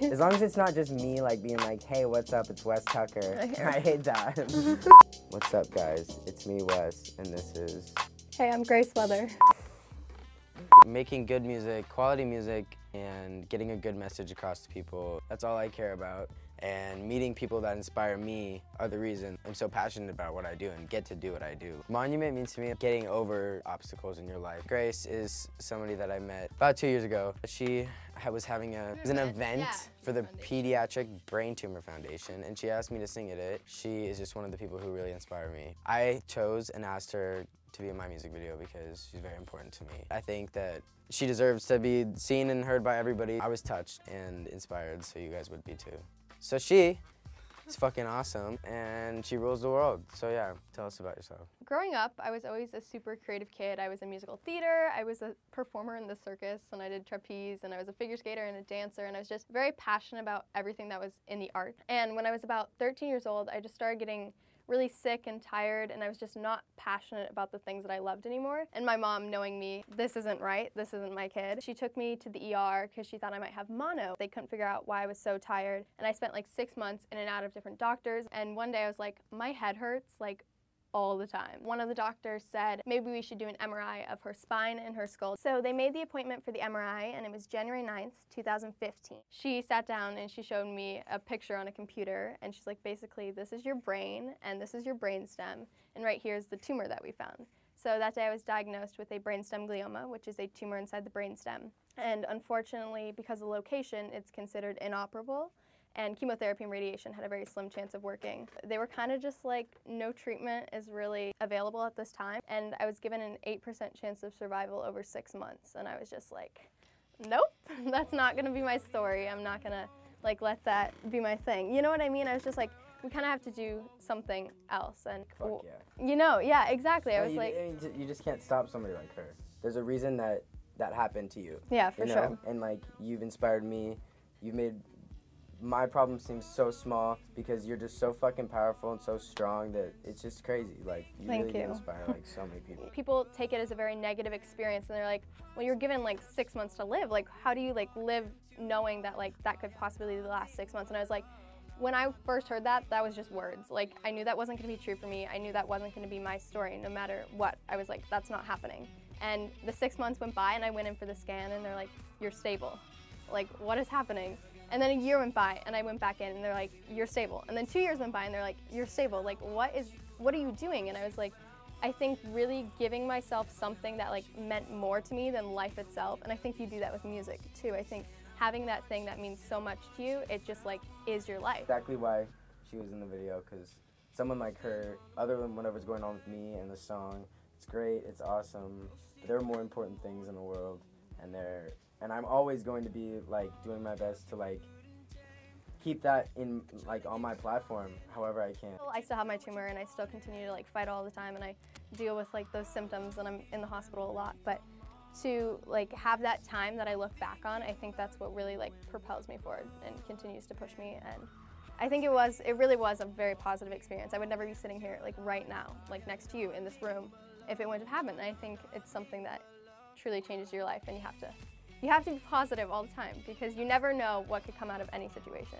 As long as it's not just me like being like, hey, what's up, it's Wes Tucker. I hate that. What's up, guys? It's me, Wes, and this is... Hey, I'm Grace Wethor. Making good music, quality music, and getting a good message across to people. That's all I care about. And meeting people that inspire me are the reason I'm so passionate about what I do and get to do what I do. Monument means to me getting over obstacles in your life. Grace is somebody that I met about 2 years ago. She was having an event for the Pediatric Brain Tumor Foundation, and she asked me to sing at it. She is just one of the people who really inspire me. I chose and asked her to be in my music video because she's very important to me. I think that she deserves to be seen and heard by everybody. I was touched and inspired, so you guys would be too. So she is fucking awesome, and she rules the world. So yeah, tell us about yourself. Growing up, I was always a super creative kid. I was in musical theater, I was a performer in the circus, and I did trapeze, and I was a figure skater and a dancer, and I was just very passionate about everything that was in the art. And when I was about 13 years old, I just started getting really sick and tired, and I was just not passionate about the things that I loved anymore. And my mom, knowing me, this isn't right, this isn't my kid, she took me to the ER because she thought I might have mono. They couldn't figure out why I was so tired, and I spent like 6 months in and out of different doctors, and one day I was like, my head hurts like all the time. One of the doctors said maybe we should do an MRI of her spine and her skull. So they made the appointment for the MRI, and it was January 9th, 2015. She sat down and she showed me a picture on a computer, and she's like, basically, this is your brain and this is your brainstem, and right here is the tumor that we found. So that day I was diagnosed with a brainstem glioma, which is a tumor inside the brainstem. And unfortunately, because of the location, it's considered inoperable, and chemotherapy and radiation had a very slim chance of working. They were kind of just like, no treatment is really available at this time, and I was given an 8% chance of survival over 6 months, and I was just like, nope, that's not gonna be my story. I'm not gonna like let that be my thing. You know what I mean? I was just like, we kind of have to do something else. And Fuck yeah. You know, yeah, exactly. I was you just can't stop somebody like her. There's a reason that happened to you. Yeah, for sure. And like, you've inspired me. You've made my problem seems so small because you're just so fucking powerful and so strong that it's just crazy. Like, you really do inspire like so many people. People take it as a very negative experience, and they're like, well, you're given like 6 months to live. Like, how do you like live knowing that like that could possibly be the last 6 months? And I was like, when I first heard that, that was just words. Like, I knew that wasn't gonna be true for me. I knew that wasn't gonna be my story no matter what. I was like, that's not happening. And the 6 months went by, and I went in for the scan, and they're like, you're stable. Like, what is happening? And then a year went by, and I went back in, and they're like, you're stable. And then 2 years went by, and they're like, you're stable. Like, what are you doing? And I was like, I think really giving myself something that like meant more to me than life itself. And I think you do that with music too. I think having that thing that means so much to you, it just like is your life. Exactly why she was in the video, because someone like her, other than whatever's going on with me and the song, it's great, it's awesome. But there are more important things in the world, and I'm always going to be like doing my best to like keep that in like on my platform however I can. I still have my tumor, and I still continue to like fight all the time, and I deal with like those symptoms, and I'm in the hospital a lot. But to like have that time that I look back on, I think that's what really like propels me forward and continues to push me. And I think it really was a very positive experience. I would never be sitting here like right now, like next to you in this room, if it wouldn't have happened. And I think it's something that truly changes your life, and you have to be positive all the time, because you never know what could come out of any situation.